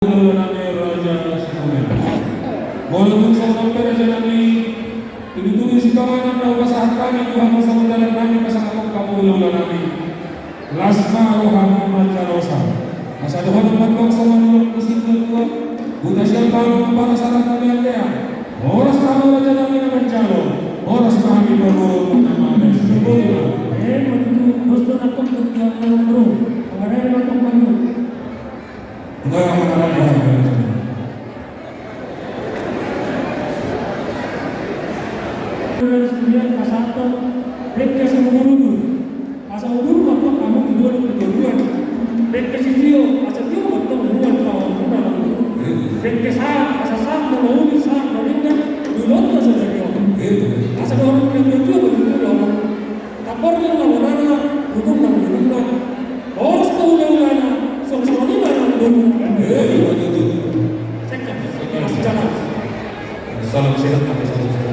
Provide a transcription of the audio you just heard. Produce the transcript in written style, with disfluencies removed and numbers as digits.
Walaupun seorang raja kami, ditulis di kawanan bahwa saat kami Tuhan bersama dalam kami pasangan kamu ulang kami. Lasma rohani macalosa. Asa Tuhan membantu sama dengan musim kedua. Buta siapa yang para sarat kami ada. Oras kamu raja kami akan calo. Oras kami berguru nama dan sebutlah. Begitu boston aku kegiatan bro. Pengarah waktu kamu. Enggak mengarah dia. Kemudian pasal mereka semua dulu pasal dulu waktu kamu kedua kedua mereka sih pasal dia waktu kedua tahun mereka saat pasal saat mau saat mereka dulu tuh sudah dia pasal orang yang kedua begitu dong kapor yang lawanana hukum harus tahu lawanana soalnya mana dulu Salam sehat kami salam.